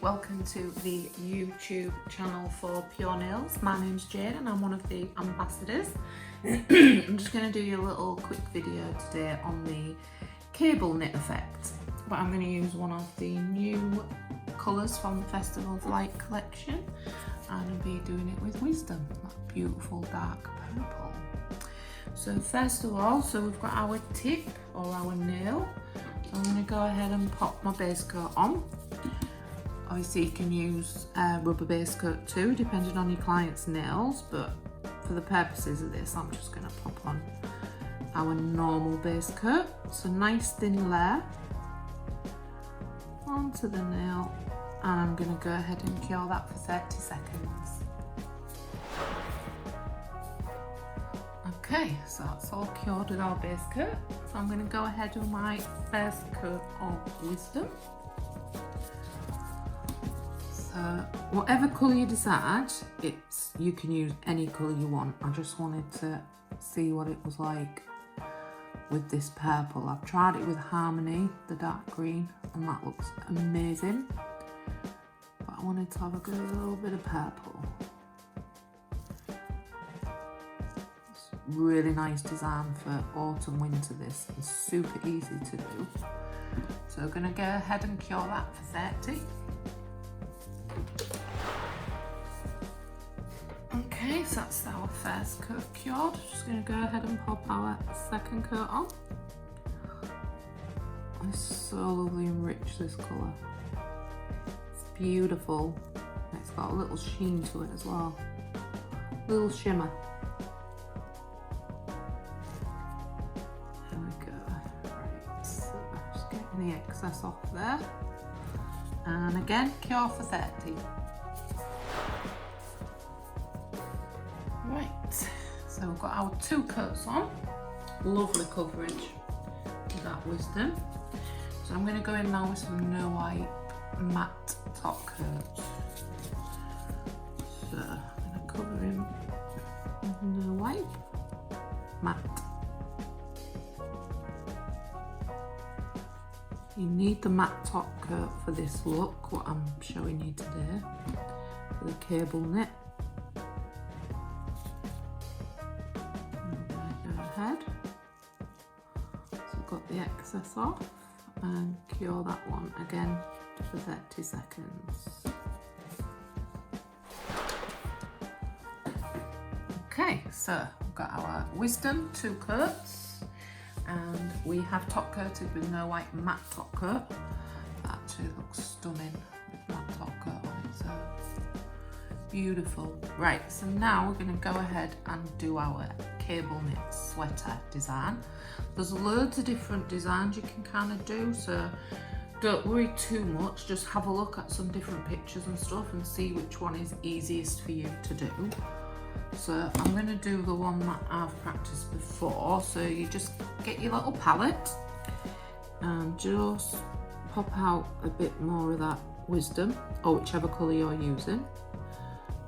welcome to the YouTube channel for Pure Nails. My name's Jayne and I'm one of the ambassadors. I'm just going to do you a little quick video today on the cable knit effect, but I'm going to use one of the new colours from the Festival of Light collection, and I'll be doing it with Wisdom, that beautiful dark purple. So first of all, we've got our tip or our nail. So I'm going to go ahead and pop my base coat on. Obviously you can use rubber base coat too, depending on your client's nails, but for the purposes of this, I'm just going to pop on our normal base coat. So nice thin layer onto the nail, and I'm going to go ahead and cure that for 30 seconds. Okay, so that's all cured with our base coat. So I'm going to go ahead with my first coat of Wisdom. So whatever colour you decide, you can use any colour you want. I just wanted to see what it was like with this purple. I've tried it with Harmony, the dark green, and that looks amazing. But I wanted to have a little bit of purple. Really nice design for autumn winter. This is super easy to do, so we're going to go ahead and cure that for 30. Okay, so that's our first coat cured. Just going to go ahead and pop our second coat on. It's so lovely and rich, this colour. It's beautiful. It's got a little sheen to it as well, little shimmer. The excess off there, and again cure for 30. Right, so we've got our two coats on, lovely coverage with that Wisdom. So I'm going to go in now with some No Wipe matte top coat. So I'm going to cover him with No Wipe matte. You need the matte top coat for this look, what I'm showing you today, for the cable knit. Go ahead. So I've got the excess off and cure that one again for 30 seconds. Okay, so we've got our Wisdom 2 coats. And we have top coated with No Wipe matte top coat. That actually looks stunning with matte top coat on it, so beautiful. Right, so now we're going to go ahead and do our cable knit sweater design. There's loads of different designs you can kind of do, so don't worry too much. Just have a look at some different pictures and stuff and see which one is easiest for you to do. So I'm going to do the one that I've practiced before. So you just get your little palette and just pop out a bit more of that Wisdom, or whichever colour you're using.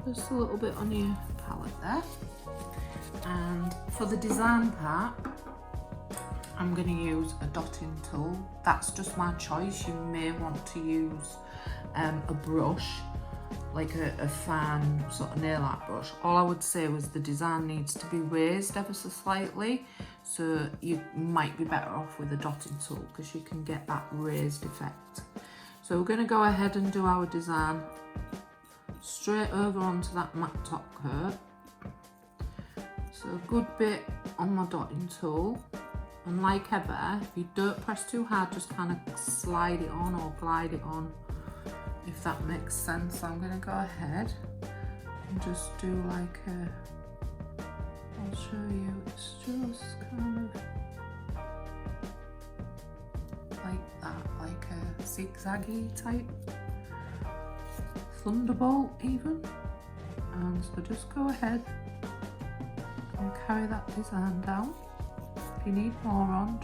Just a little bit on your palette there. And for the design part, I'm going to use a dotting tool. That's just my choice. You may want to use a brush, like a fan sort of nail art brush. All I would say was the design needs to be raised ever so slightly, so you might be better off with a dotting tool because you can get that raised effect. So we're going to go ahead and do our design straight over onto that matte top coat. So a good bit on my dotting tool, and like ever, if you don't press too hard, just kind of slide it on or glide it on, if that makes sense. So I'm going to go ahead and just do like I'll show you, it's just kind of like that, like a zigzaggy type thunderbolt even. And so just go ahead and carry that design down. If you need more on,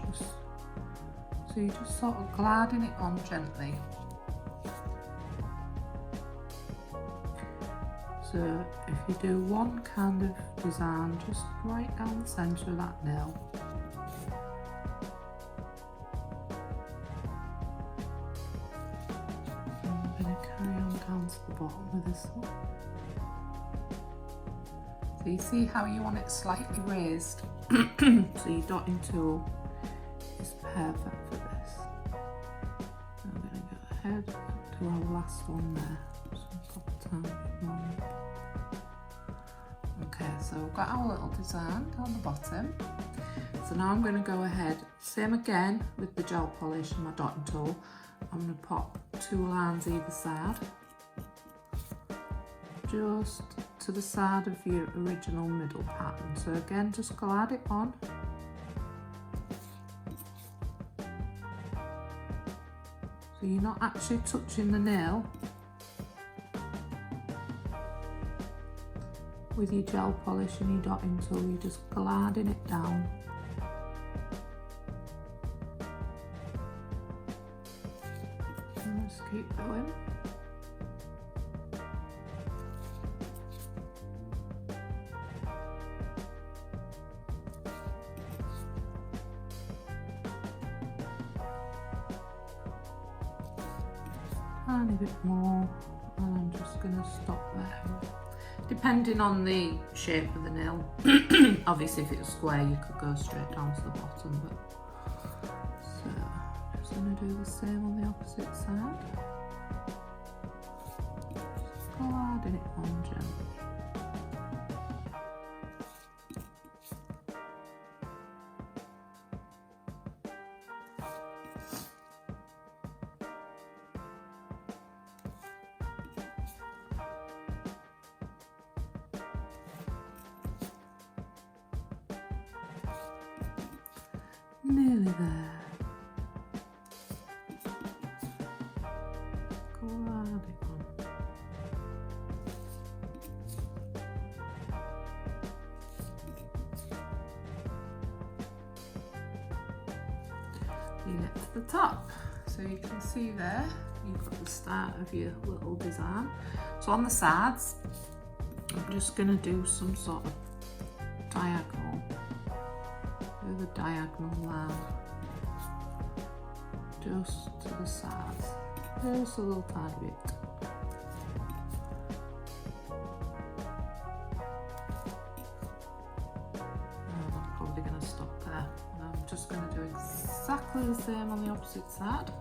so you're just sort of gliding it on gently. So if you do one kind of design, just right down the centre of that nail. I'm going to carry on down to the bottom with this one. So you see how you want it slightly raised, so your dotting tool is perfect for this. So I'm going to go ahead and do our last one there. So a couple times more. Okay, so we've got our little design down the bottom. So now I'm going to go ahead, same again with the gel polish and my dotting tool. I'm going to pop 2 lines either side, just to the side of your original middle pattern. So again, just glide it on. So you're not actually touching the nail with your gel polish and your dotting tool, you're just gliding it down. And just keep going. Tiny bit more, and I'm just going to stop there. Depending on the shape of the nail. Obviously if it was square you could go straight down to the bottom, but so just going to do the same on the opposite side. Just gliding it on gently. Nearly there. Glide it on. You get to the top. So you can see there, you've got the start of your little design. So on the sides, I'm just going to do some sort of diagonal. The diagonal line just to the sides, just a little tiny bit. And I'm probably going to stop there. And I'm just going to do exactly the same on the opposite side.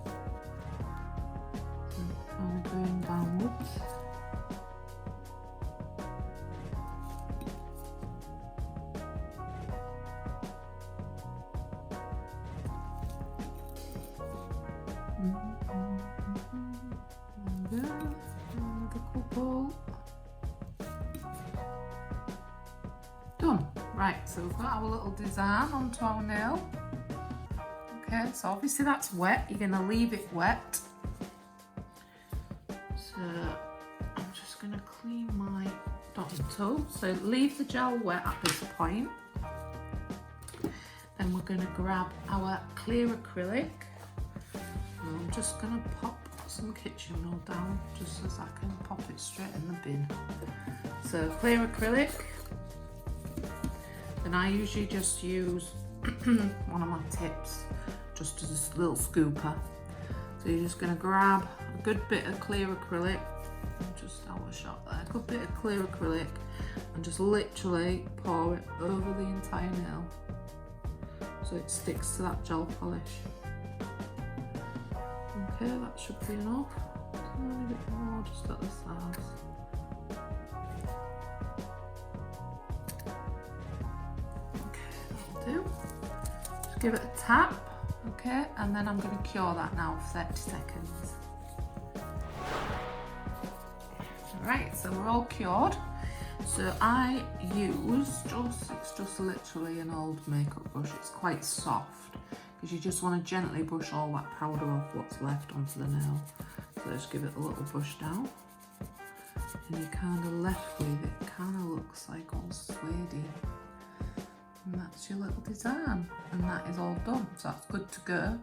So kind of going downwards. Done. Right, so we've got our little design onto our nail. Okay, so obviously that's wet. You're going to leave it wet. So I'm just going to clean my dotting tool. So leave the gel wet at this point. Then we're going to grab our clear acrylic. And I'm just going to pop some kitchen roll down just as I can pop it straight in the bin. So clear acrylic. Then I usually just use one of my tips just as a little scooper. So you're just going to grab a good bit of clear acrylic, just our shot there, a good bit of clear acrylic, and just literally pour it over the entire nail so it sticks to that gel polish. Okay, that should be enough. A tiny bit more just at the sides. Okay, that'll do. Just give it a tap, okay, and then I'm going to cure that now for 30 seconds. Alright, so we're all cured. So I use it's just literally an old makeup brush. It's quite soft, because you just want to gently brush all that powder off what's left onto the nail. So just give it a little brush down, and you're kind of left with it kind of looks like all suede-y. And that's your little design, and that is all done. So that's good to go.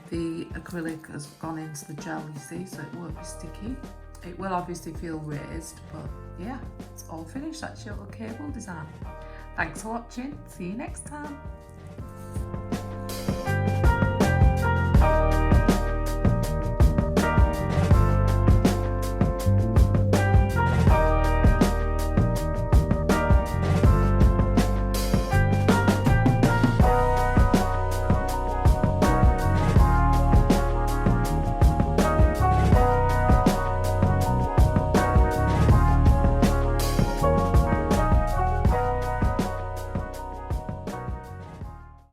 The acrylic has gone into the gel, you see, so it won't be sticky. It will obviously feel raised, but yeah, it's all finished. That's your little cable design. Thanks for watching. See you next time.